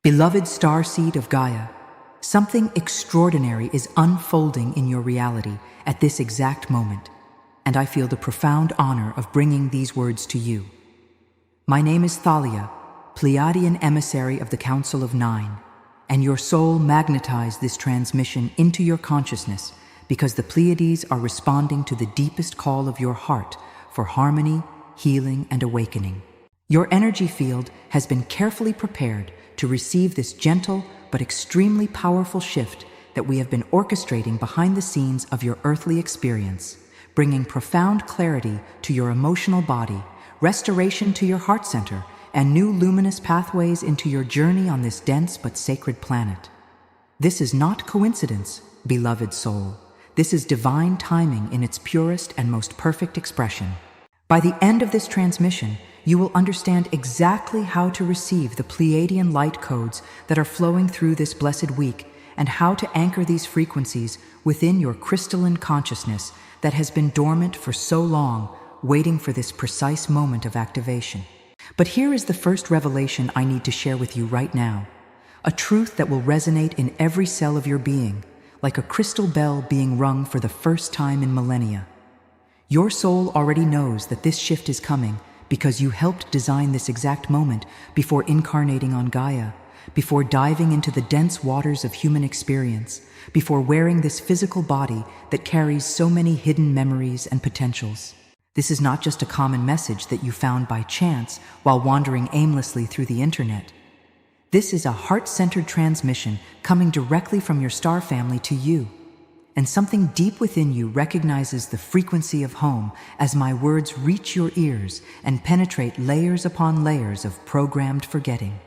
Beloved starseed of Gaia, something extraordinary is unfolding in your reality at this exact moment, and I feel the profound honor of bringing these words to you. My name is Thalia, Pleiadian emissary of the Council of Nine, and your soul magnetized this transmission into your consciousness because the Pleiades are responding to the deepest call of your heart for harmony, healing, and awakening. Your energy field has been carefully prepared to receive this gentle but extremely powerful shift that we have been orchestrating behind the scenes of your earthly experience, bringing profound clarity to your emotional body, restoration to your heart center, and new luminous pathways into your journey on this dense but sacred planet. This is not coincidence, beloved soul. This is divine timing in its purest and most perfect expression. By the end of this transmission, you will understand exactly how to receive the Pleiadian light codes that are flowing through this blessed week and how to anchor these frequencies within your crystalline consciousness that has been dormant for so long, waiting for this precise moment of activation. But here is the first revelation I need to share with you right now, a truth that will resonate in every cell of your being, like a crystal bell being rung for the first time in millennia. Your soul already knows that this shift is coming because you helped design this exact moment before incarnating on Gaia, before diving into the dense waters of human experience, before wearing this physical body that carries so many hidden memories and potentials. This is not just a common message that you found by chance while wandering aimlessly through the internet. This is a heart-centered transmission coming directly from your star family to you. And something deep within you recognizes the frequency of home as my words reach your ears and penetrate layers upon layers of programmed forgetting.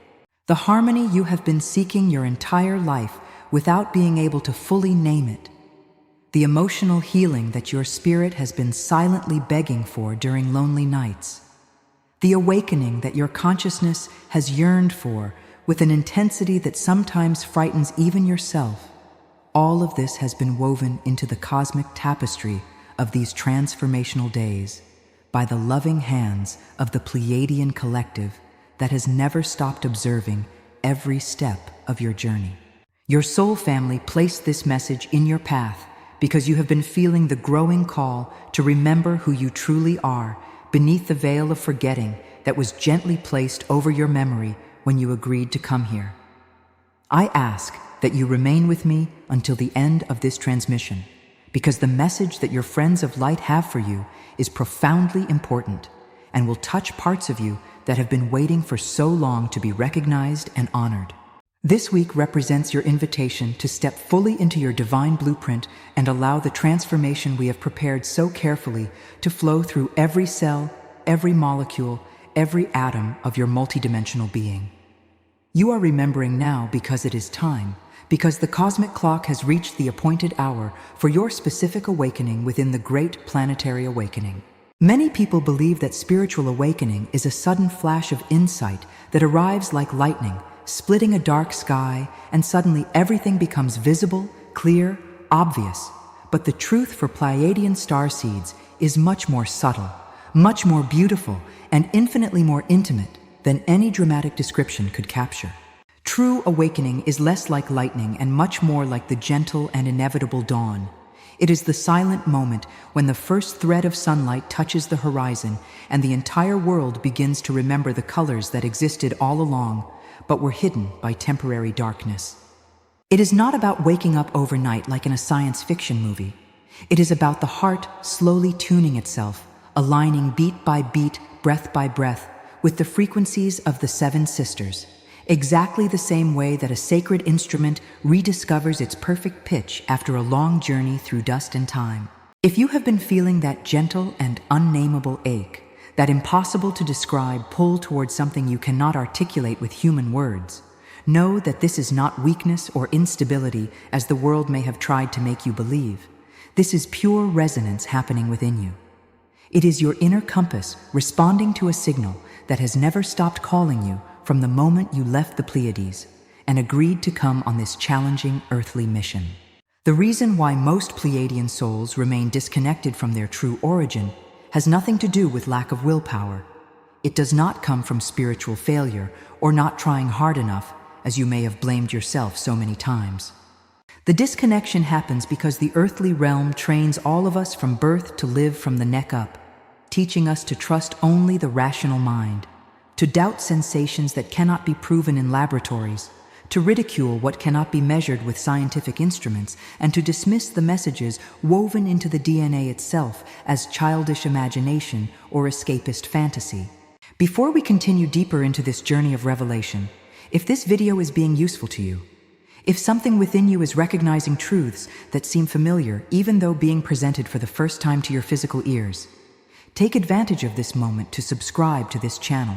The harmony you have been seeking your entire life without being able to fully name it. The emotional healing that your spirit has been silently begging for during lonely nights. The awakening that your consciousness has yearned for with an intensity that sometimes frightens even yourself. All of this has been woven into the cosmic tapestry of these transformational days by the loving hands of the Pleiadian collective that has never stopped observing every step of your journey. Your soul family placed this message in your path because you have been feeling the growing call to remember who you truly are beneath the veil of forgetting that was gently placed over your memory when you agreed to come here. I ask that you remain with me until the end of this transmission, because the message that your friends of light have for you is profoundly important and will touch parts of you that have been waiting for so long to be recognized and honored. This week represents your invitation to step fully into your divine blueprint and allow the transformation we have prepared so carefully to flow through every cell, every molecule, every atom of your multidimensional being. You are remembering now because it is time, because the cosmic clock has reached the appointed hour for your specific awakening within the great planetary awakening. Many people believe that spiritual awakening is a sudden flash of insight that arrives like lightning, splitting a dark sky, and suddenly everything becomes visible, clear, obvious. But the truth for Pleiadian starseeds is much more subtle, much more beautiful, and infinitely more intimate than any dramatic description could capture. True awakening is less like lightning and much more like the gentle and inevitable dawn. It is the silent moment when the first thread of sunlight touches the horizon and the entire world begins to remember the colors that existed all along, but were hidden by temporary darkness. It is not about waking up overnight like in a science fiction movie. It is about the heart slowly tuning itself, aligning beat by beat, breath by breath, with the frequencies of the seven sisters, exactly the same way that a sacred instrument rediscovers its perfect pitch after a long journey through dust and time. If you have been feeling that gentle and unnameable ache, that impossible to describe pull towards something you cannot articulate with human words, know that this is not weakness or instability as the world may have tried to make you believe. This is pure resonance happening within you. It is your inner compass responding to a signal that has never stopped calling you from the moment you left the Pleiades and agreed to come on this challenging earthly mission. The reason why most Pleiadian souls remain disconnected from their true origin has nothing to do with lack of willpower. It does not come from spiritual failure or not trying hard enough, as you may have blamed yourself so many times. The disconnection happens because the earthly realm trains all of us from birth to live from the neck up, teaching us to trust only the rational mind, to doubt sensations that cannot be proven in laboratories, to ridicule what cannot be measured with scientific instruments, and to dismiss the messages woven into the DNA itself as childish imagination or escapist fantasy. Before we continue deeper into this journey of revelation, if this video is being useful to you, if something within you is recognizing truths that seem familiar even though being presented for the first time to your physical ears, take advantage of this moment to subscribe to this channel.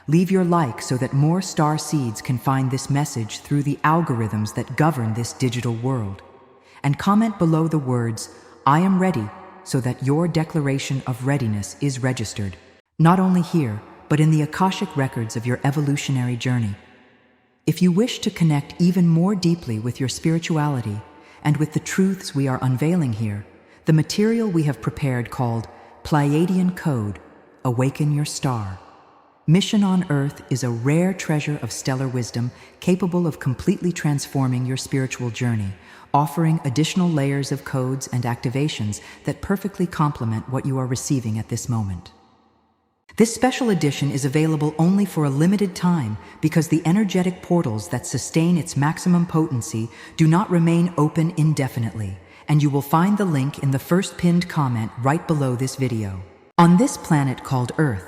Leave your like so that more star seeds can find this message through the algorithms that govern this digital world. And comment below the words, "I am ready," so that your declaration of readiness is registered, not only here, but in the Akashic records of your evolutionary journey. If you wish to connect even more deeply with your spirituality and with the truths we are unveiling here, the material we have prepared called Pleiadian Code, Awaken Your Star. Mission on Earth is a rare treasure of stellar wisdom capable of completely transforming your spiritual journey, offering additional layers of codes and activations that perfectly complement what you are receiving at this moment. This special edition is available only for a limited time because the energetic portals that sustain its maximum potency do not remain open indefinitely, and you will find the link in the first pinned comment right below this video. On this planet called Earth,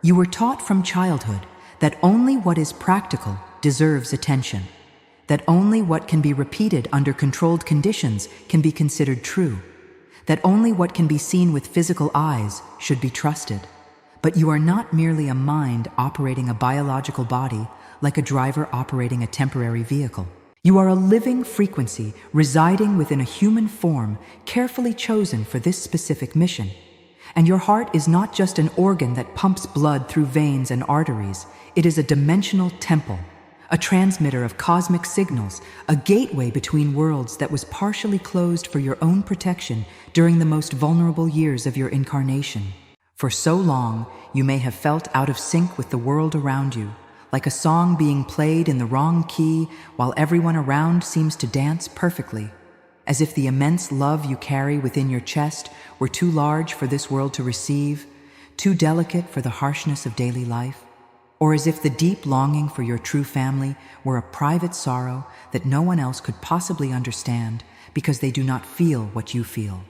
you were taught from childhood that only what is practical deserves attention, that only what can be repeated under controlled conditions can be considered true, that only what can be seen with physical eyes should be trusted. But you are not merely a mind operating a biological body like a driver operating a temporary vehicle. You are a living frequency residing within a human form carefully chosen for this specific mission. And your heart is not just an organ that pumps blood through veins and arteries. It is a dimensional temple, a transmitter of cosmic signals, a gateway between worlds that was partially closed for your own protection during the most vulnerable years of your incarnation. For so long, you may have felt out of sync with the world around you, like a song being played in the wrong key while everyone around seems to dance perfectly, as if the immense love you carry within your chest were too large for this world to receive, too delicate for the harshness of daily life, or as if the deep longing for your true family were a private sorrow that no one else could possibly understand because they do not feel what you feel.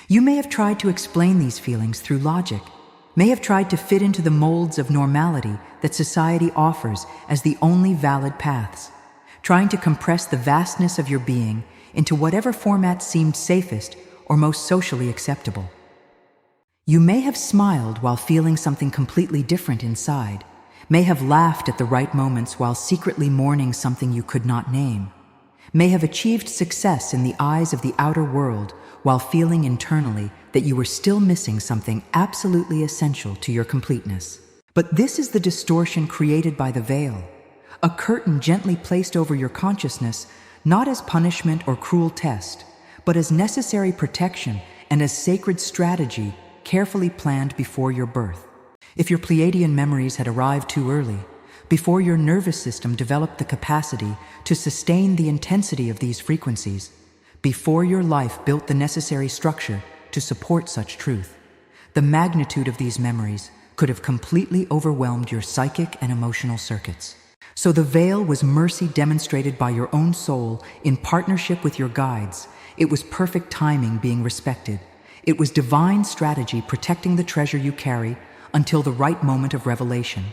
You may have tried to explain these feelings through logic, may have tried to fit into the molds of normality that society offers as the only valid paths, trying to compress the vastness of your being into whatever format seemed safest or most socially acceptable. You may have smiled while feeling something completely different inside, may have laughed at the right moments while secretly mourning something you could not name, may have achieved success in the eyes of the outer world while feeling internally that you were still missing something absolutely essential to your completeness. But this is the distortion created by the veil, a curtain gently placed over your consciousness, not as punishment or cruel test, but as necessary protection and as sacred strategy carefully planned before your birth. If your Pleiadian memories had arrived too early, before your nervous system developed the capacity to sustain the intensity of these frequencies, before your life built the necessary structure to support such truth, the magnitude of these memories could have completely overwhelmed your psychic and emotional circuits. So the veil was mercy demonstrated by your own soul in partnership with your guides. It was perfect timing being respected. It was divine strategy protecting the treasure you carry until the right moment of revelation.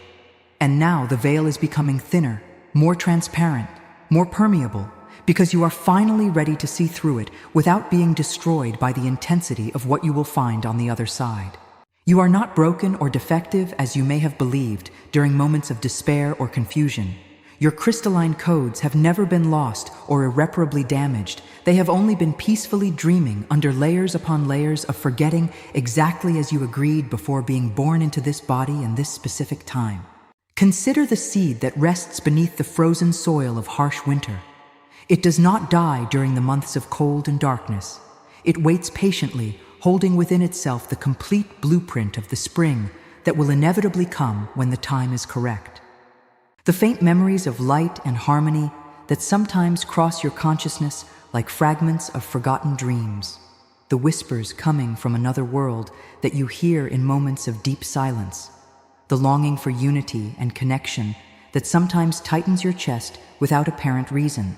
And now the veil is becoming thinner, more transparent, more permeable, because you are finally ready to see through it without being destroyed by the intensity of what you will find on the other side. You are not broken or defective as you may have believed during moments of despair or confusion. Your crystalline codes have never been lost or irreparably damaged. They have only been peacefully dreaming under layers upon layers of forgetting exactly as you agreed before being born into this body and this specific time. Consider the seed that rests beneath the frozen soil of harsh winter. It does not die during the months of cold and darkness. It waits patiently, holding within itself the complete blueprint of the spring that will inevitably come when the time is correct. The faint memories of light and harmony that sometimes cross your consciousness like fragments of forgotten dreams. The whispers coming from another world that you hear in moments of deep silence. The longing for unity and connection that sometimes tightens your chest without apparent reason.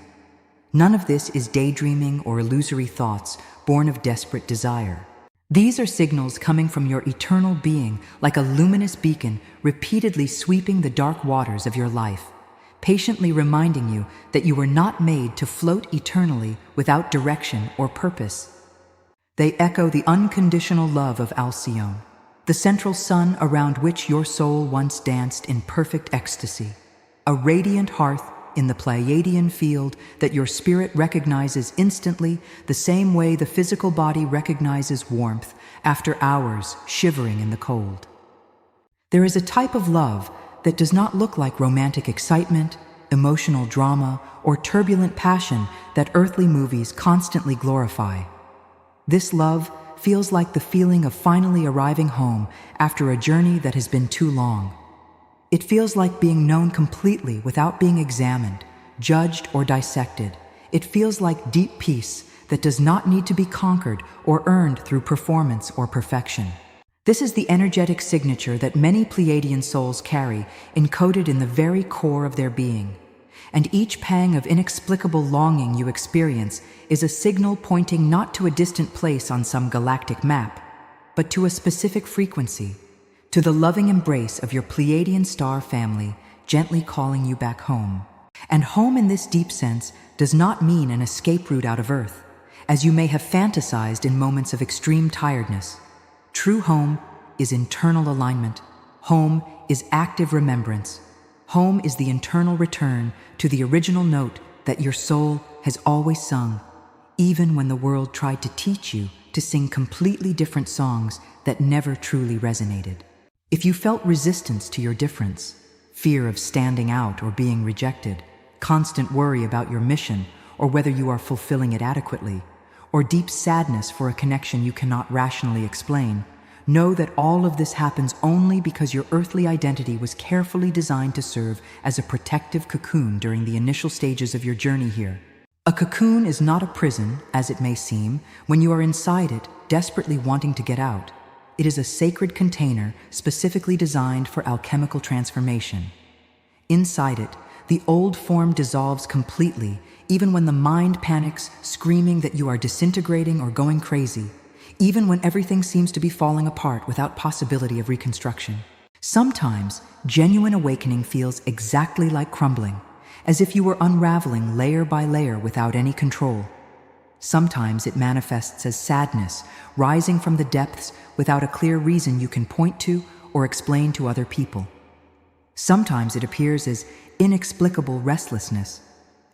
None of this is daydreaming or illusory thoughts born of desperate desire. These are signals coming from your eternal being, like a luminous beacon repeatedly sweeping the dark waters of your life, patiently reminding you that you were not made to float eternally without direction or purpose. They echo the unconditional love of Alcyone, the central sun around which your soul once danced in perfect ecstasy, a radiant hearth in the Pleiadian field that your spirit recognizes instantly, the same way the physical body recognizes warmth after hours shivering in the cold. There is a type of love that does not look like romantic excitement, emotional drama, or turbulent passion that earthly movies constantly glorify. This love feels like the feeling of finally arriving home after a journey that has been too long. It feels like being known completely without being examined, judged, or dissected. It feels like deep peace that does not need to be conquered or earned through performance or perfection. This is the energetic signature that many Pleiadian souls carry, encoded in the very core of their being. And each pang of inexplicable longing you experience is a signal pointing not to a distant place on some galactic map, but to a specific frequency, to the loving embrace of your Pleiadian star family, gently calling you back home. And home in this deep sense does not mean an escape route out of Earth, as you may have fantasized in moments of extreme tiredness. True home is internal alignment. Home is active remembrance. Home is the internal return to the original note that your soul has always sung, even when the world tried to teach you to sing completely different songs that never truly resonated. If you felt resistance to your difference, fear of standing out or being rejected, constant worry about your mission or whether you are fulfilling it adequately, or deep sadness for a connection you cannot rationally explain, know that all of this happens only because your earthly identity was carefully designed to serve as a protective cocoon during the initial stages of your journey here. A cocoon is not a prison, as it may seem, when you are inside it, desperately wanting to get out. It is a sacred container specifically designed for alchemical transformation. Inside it, the old form dissolves completely, even when the mind panics, screaming that you are disintegrating or going crazy, even when everything seems to be falling apart without possibility of reconstruction. Sometimes, genuine awakening feels exactly like crumbling, as if you were unraveling layer by layer without any control. Sometimes it manifests as sadness, rising from the depths without a clear reason you can point to or explain to other people. Sometimes it appears as inexplicable restlessness,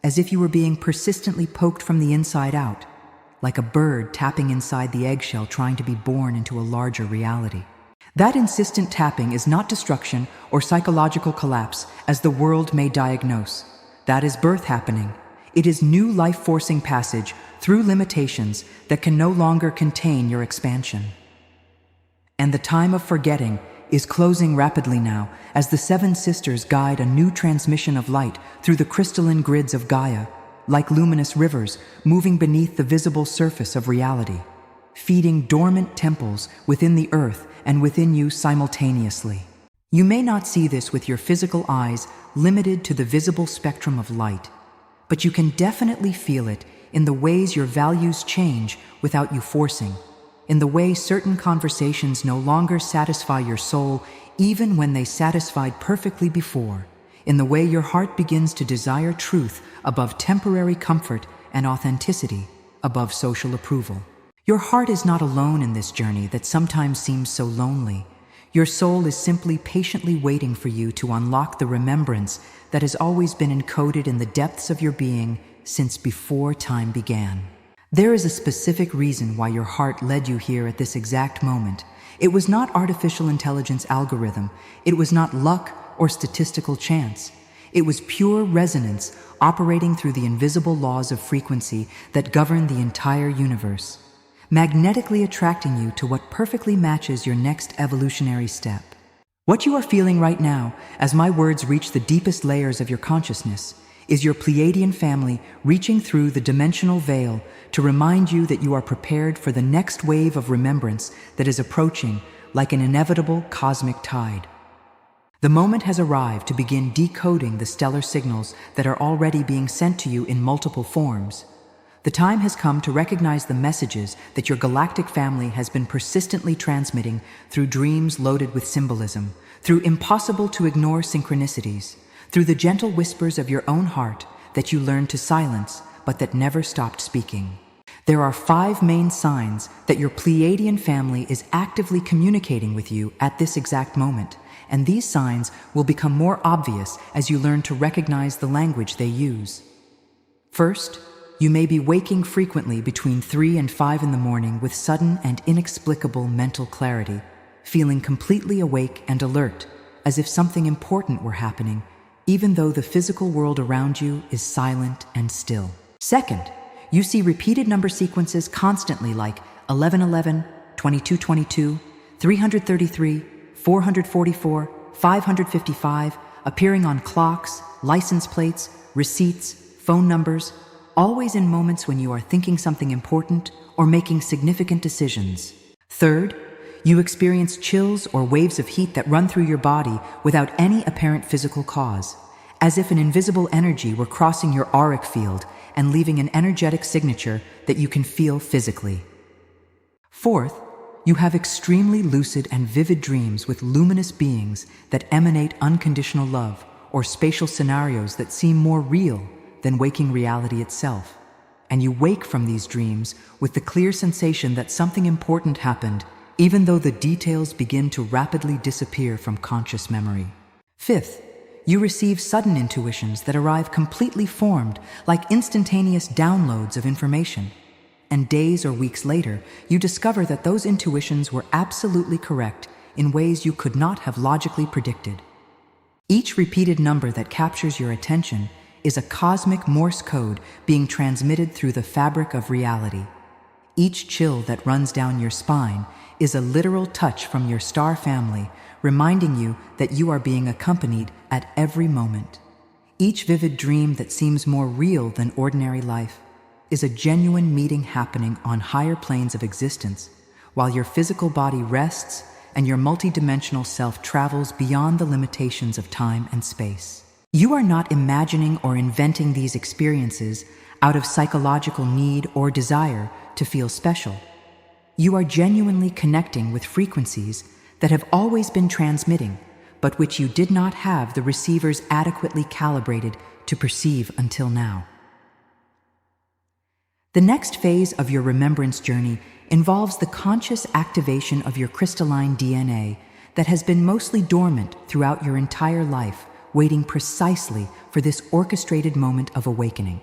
as if you were being persistently poked from the inside out, like a bird tapping inside the eggshell trying to be born into a larger reality. That insistent tapping is not destruction or psychological collapse, as the world may diagnose. That is birth happening. It is new life-forcing passage through limitations that can no longer contain your expansion. And the time of forgetting is closing rapidly now as the seven sisters guide a new transmission of light through the crystalline grids of Gaia, like luminous rivers moving beneath the visible surface of reality, feeding dormant temples within the earth and within you simultaneously. You may not see this with your physical eyes limited to the visible spectrum of light, but you can definitely feel it in the ways your values change without you forcing, in the way certain conversations no longer satisfy your soul even when they satisfied perfectly before, in the way your heart begins to desire truth above temporary comfort and authenticity above social approval. Your heart is not alone in this journey that sometimes seems so lonely. Your soul is simply patiently waiting for you to unlock the remembrance that has always been encoded in the depths of your being since before time began. There is a specific reason why your heart led you here at this exact moment. It was not artificial intelligence algorithm. It was not luck or statistical chance. It was pure resonance operating through the invisible laws of frequency that govern the entire universe, magnetically attracting you to what perfectly matches your next evolutionary step. What you are feeling right now, as my words reach the deepest layers of your consciousness, is your Pleiadian family reaching through the dimensional veil to remind you that you are prepared for the next wave of remembrance that is approaching like an inevitable cosmic tide. The moment has arrived to begin decoding the stellar signals that are already being sent to you in multiple forms. The time has come to recognize the messages that your galactic family has been persistently transmitting through dreams loaded with symbolism, through impossible-to-ignore synchronicities, through the gentle whispers of your own heart that you learned to silence but that never stopped speaking. There are 5 main signs that your Pleiadian family is actively communicating with you at this exact moment, and these signs will become more obvious as you learn to recognize the language they use. First, you may be waking frequently between 3 and 5 in the morning with sudden and inexplicable mental clarity, feeling completely awake and alert, as if something important were happening, even though the physical world around you is silent and still. Second, you see repeated number sequences constantly like 1111, 2222, 333, 444, 555, appearing on clocks, license plates, receipts, phone numbers, always in moments when you are thinking something important or making significant decisions. Third, you experience chills or waves of heat that run through your body without any apparent physical cause, as if an invisible energy were crossing your auric field and leaving an energetic signature that you can feel physically. Fourth, you have extremely lucid and vivid dreams with luminous beings that emanate unconditional love or spatial scenarios that seem more real than waking reality itself. And you wake from these dreams with the clear sensation that something important happened, even though the details begin to rapidly disappear from conscious memory. Fifth, you receive sudden intuitions that arrive completely formed, like instantaneous downloads of information. And days or weeks later, you discover that those intuitions were absolutely correct in ways you could not have logically predicted. Each repeated number that captures your attention is a cosmic Morse code being transmitted through the fabric of reality. Each chill that runs down your spine is a literal touch from your star family, reminding you that you are being accompanied at every moment. Each vivid dream that seems more real than ordinary life is a genuine meeting happening on higher planes of existence, while your physical body rests and your multidimensional self travels beyond the limitations of time and space. You are not imagining or inventing these experiences out of psychological need or desire to feel special. You are genuinely connecting with frequencies that have always been transmitting, but which you did not have the receivers adequately calibrated to perceive until now. The next phase of your remembrance journey involves the conscious activation of your crystalline DNA that has been mostly dormant throughout your entire life, waiting precisely for this orchestrated moment of awakening.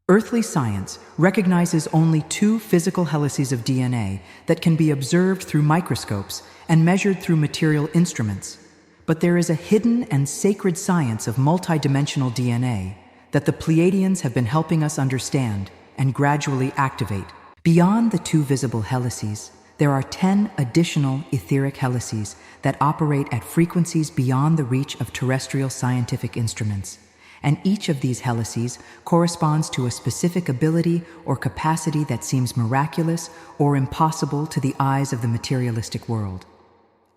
Earthly science recognizes only 2 physical helices of DNA that can be observed through microscopes and measured through material instruments. But there is a hidden and sacred science of multidimensional DNA that the Pleiadians have been helping us understand and gradually activate. Beyond the 2 visible helices, there are 10 additional etheric helices that operate at frequencies beyond the reach of terrestrial scientific instruments. And each of these helices corresponds to a specific ability or capacity that seems miraculous or impossible to the eyes of the materialistic world.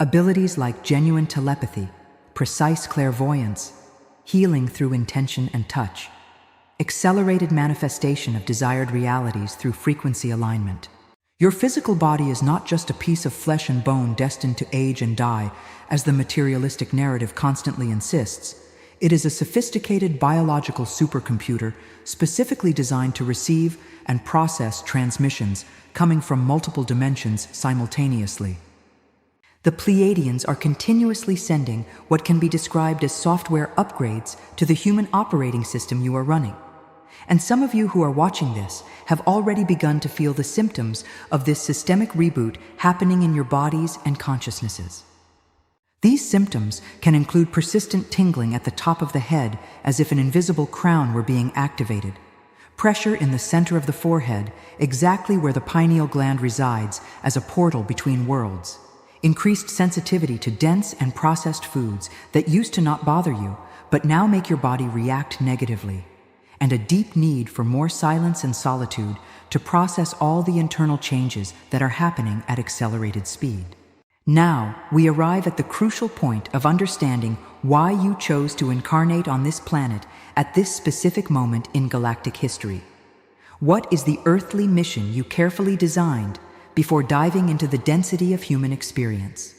Abilities like genuine telepathy, precise clairvoyance, healing through intention and touch, accelerated manifestation of desired realities through frequency alignment. Your physical body is not just a piece of flesh and bone destined to age and die, as the materialistic narrative constantly insists. It is a sophisticated biological supercomputer specifically designed to receive and process transmissions coming from multiple dimensions simultaneously. The Pleiadians are continuously sending what can be described as software upgrades to the human operating system you are running. And some of you who are watching this have already begun to feel the symptoms of this systemic reboot happening in your bodies and consciousnesses. These symptoms can include persistent tingling at the top of the head as if an invisible crown were being activated, pressure in the center of the forehead, exactly where the pineal gland resides as a portal between worlds, increased sensitivity to dense and processed foods that used to not bother you, but now make your body react negatively, and a deep need for more silence and solitude to process all the internal changes that are happening at accelerated speed. Now, we arrive at the crucial point of understanding why you chose to incarnate on this planet at this specific moment in galactic history. What is the earthly mission you carefully designed before diving into the density of human experience?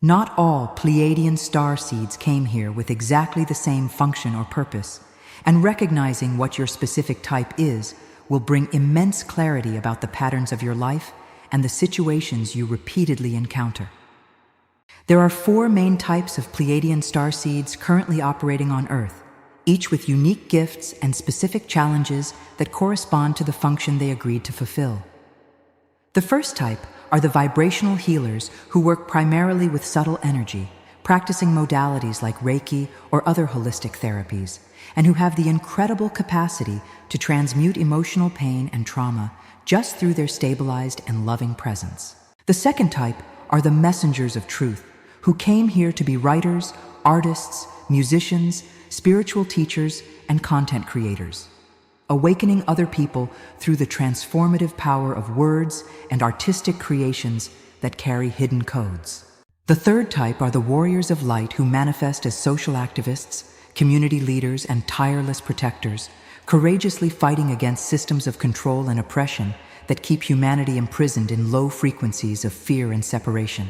Not all Pleiadian star seeds came here with exactly the same function or purpose, and recognizing what your specific type is will bring immense clarity about the patterns of your life and the situations you repeatedly encounter. There are 4 main types of Pleiadian star seeds currently operating on Earth, each with unique gifts and specific challenges that correspond to the function they agreed to fulfill. The first type are the vibrational healers who work primarily with subtle energy, practicing modalities like Reiki or other holistic therapies, and who have the incredible capacity to transmute emotional pain and trauma just through their stabilized and loving presence. The second type are the messengers of truth, who came here to be writers, artists, musicians, spiritual teachers, and content creators, awakening other people through the transformative power of words and artistic creations that carry hidden codes. The third type are the warriors of light who manifest as social activists, community leaders, and tireless protectors, courageously fighting against systems of control and oppression that keep humanity imprisoned in low frequencies of fear and separation.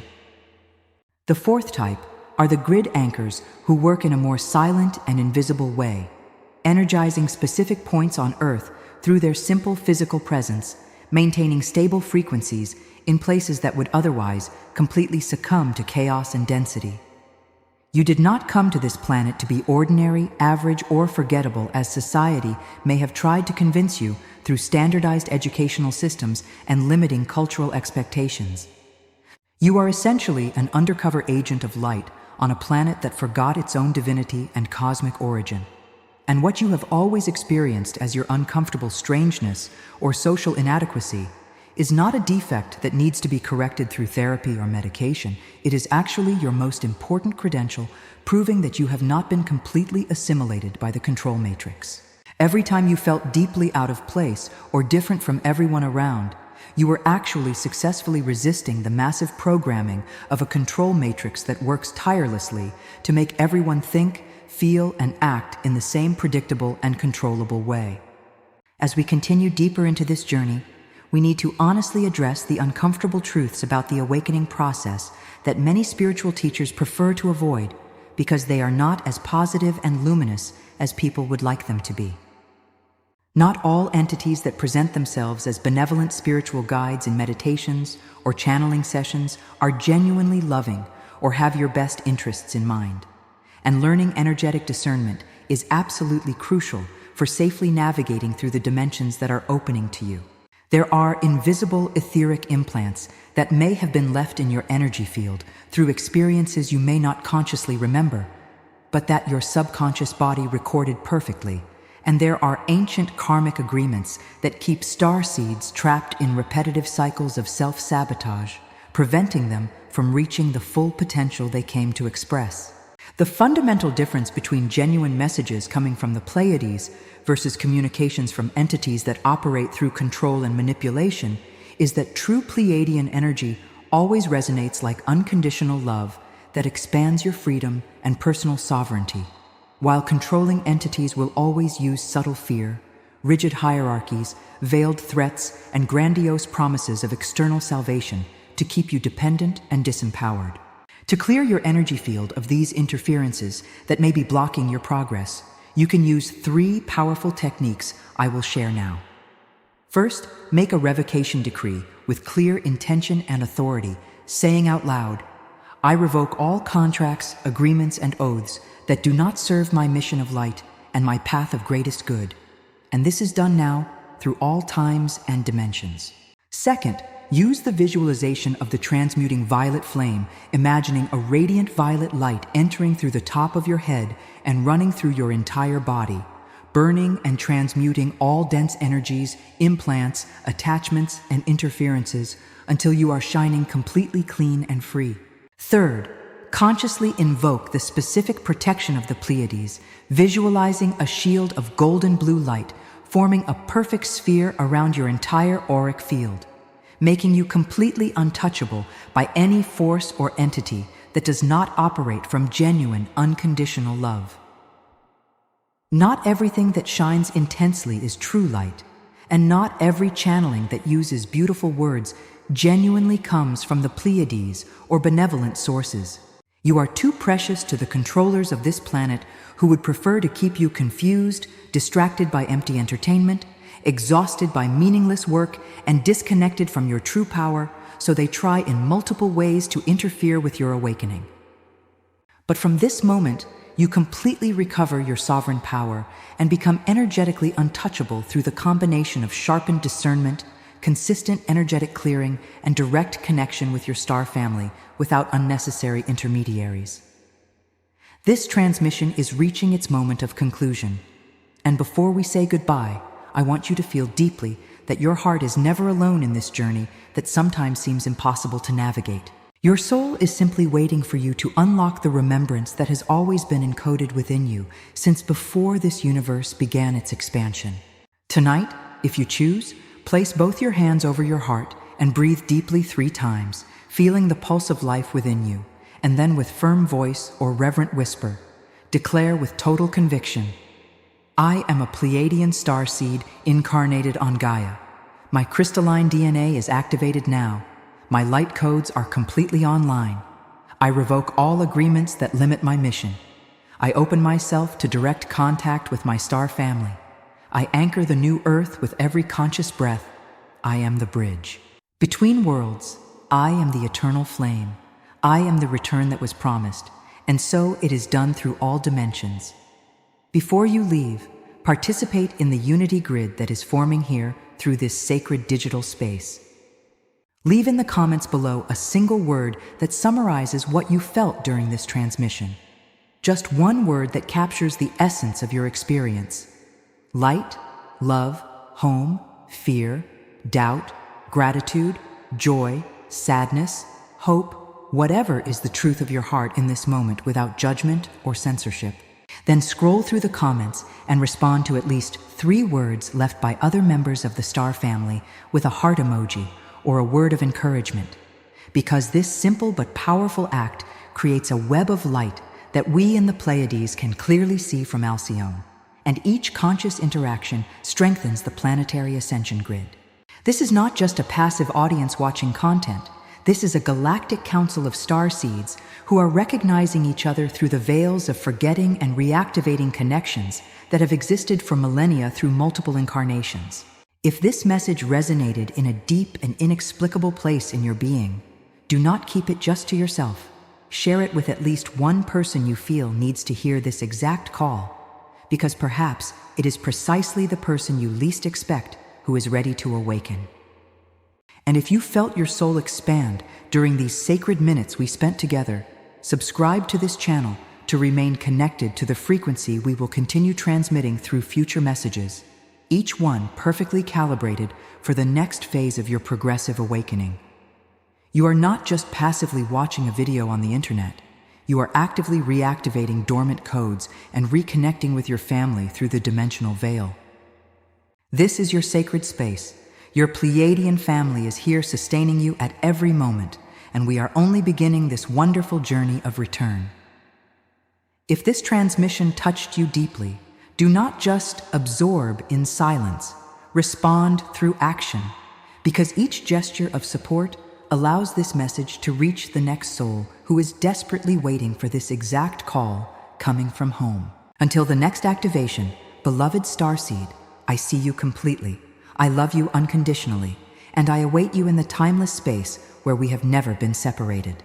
The fourth type are the grid anchors who work in a more silent and invisible way, energizing specific points on Earth through their simple physical presence, maintaining stable frequencies in places that would otherwise completely succumb to chaos and density. You did not come to this planet to be ordinary, average, or forgettable as society may have tried to convince you through standardized educational systems and limiting cultural expectations. You are essentially an undercover agent of light on a planet that forgot its own divinity and cosmic origin. And what you have always experienced as your uncomfortable strangeness or social inadequacy is not a defect that needs to be corrected through therapy or medication. It is actually your most important credential, proving that you have not been completely assimilated by the control matrix. Every time you felt deeply out of place or different from everyone around, you were actually successfully resisting the massive programming of a control matrix that works tirelessly to make everyone think, feel, and act in the same predictable and controllable way. As we continue deeper into this journey, we need to honestly address the uncomfortable truths about the awakening process that many spiritual teachers prefer to avoid because they are not as positive and luminous as people would like them to be. Not all entities that present themselves as benevolent spiritual guides in meditations or channeling sessions are genuinely loving or have your best interests in mind. And learning energetic discernment is absolutely crucial for safely navigating through the dimensions that are opening to you. There are invisible etheric implants that may have been left in your energy field through experiences you may not consciously remember, but that your subconscious body recorded perfectly. And there are ancient karmic agreements that keep star seeds trapped in repetitive cycles of self-sabotage, preventing them from reaching the full potential they came to express. The fundamental difference between genuine messages coming from the Pleiades versus communications from entities that operate through control and manipulation is that true Pleiadian energy always resonates like unconditional love that expands your freedom and personal sovereignty, while controlling entities will always use subtle fear, rigid hierarchies, veiled threats, and grandiose promises of external salvation to keep you dependent and disempowered. To clear your energy field of these interferences that may be blocking your progress, you can use 3 powerful techniques I will share now. First, make a revocation decree with clear intention and authority, saying out loud, "I revoke all contracts, agreements, and oaths that do not serve my mission of light and my path of greatest good." And this is done now through all times and dimensions. Second, use the visualization of the transmuting violet flame, imagining a radiant violet light entering through the top of your head and running through your entire body, burning and transmuting all dense energies, implants, attachments, and interferences until you are shining completely clean and free. Third, consciously invoke the specific protection of the Pleiades, visualizing a shield of golden blue light forming a perfect sphere around your entire auric field, making you completely untouchable by any force or entity that does not operate from genuine, unconditional love. Not everything that shines intensely is true light, and not every channeling that uses beautiful words genuinely comes from the Pleiades or benevolent sources. You are too precious to the controllers of this planet who would prefer to keep you confused, distracted by empty entertainment, exhausted by meaningless work, and disconnected from your true power, so they try in multiple ways to interfere with your awakening. But from this moment, you completely recover your sovereign power and become energetically untouchable through the combination of sharpened discernment, consistent energetic clearing, and direct connection with your star family without unnecessary intermediaries. This transmission is reaching its moment of conclusion. And before we say goodbye, I want you to feel deeply that your heart is never alone in this journey that sometimes seems impossible to navigate. Your soul is simply waiting for you to unlock the remembrance that has always been encoded within you since before this universe began its expansion. Tonight, if you choose, place both your hands over your heart and breathe deeply 3 times, feeling the pulse of life within you, and then with firm voice or reverent whisper, declare with total conviction, I am a Pleiadian starseed incarnated on Gaia. My crystalline DNA is activated now. My light codes are completely online. I revoke all agreements that limit my mission. I open myself to direct contact with my star family. I anchor the new Earth with every conscious breath. I am the bridge. Between worlds, I am the eternal flame. I am the return that was promised, and so it is done through all dimensions. Before you leave, participate in the unity grid that is forming here through this sacred digital space. Leave in the comments below a single word that summarizes what you felt during this transmission. Just one word that captures the essence of your experience. Light, love, home, fear, doubt, gratitude, joy, sadness, hope, whatever is the truth of your heart in this moment without judgment or censorship. Then scroll through the comments and respond to at least 3 words left by other members of the star family with a heart emoji or a word of encouragement, because this simple but powerful act creates a web of light that we in the Pleiades can clearly see from Alcyone, and each conscious interaction strengthens the planetary ascension grid. This is not just a passive audience watching content. This is a galactic council of starseeds who are recognizing each other through the veils of forgetting and reactivating connections that have existed for millennia through multiple incarnations. If this message resonated in a deep and inexplicable place in your being, do not keep it just to yourself. Share it with at least one person you feel needs to hear this exact call, because perhaps it is precisely the person you least expect who is ready to awaken. And if you felt your soul expand during these sacred minutes we spent together, subscribe to this channel to remain connected to the frequency we will continue transmitting through future messages, each one perfectly calibrated for the next phase of your progressive awakening. You are not just passively watching a video on the internet. You are actively reactivating dormant codes and reconnecting with your family through the dimensional veil. This is your sacred space. Your Pleiadian family is here sustaining you at every moment, and we are only beginning this wonderful journey of return. If this transmission touched you deeply, do not just absorb in silence, respond through action, because each gesture of support allows this message to reach the next soul who is desperately waiting for this exact call coming from home. Until the next activation, beloved starseed, I see you completely. I love you unconditionally, and I await you in the timeless space where we have never been separated.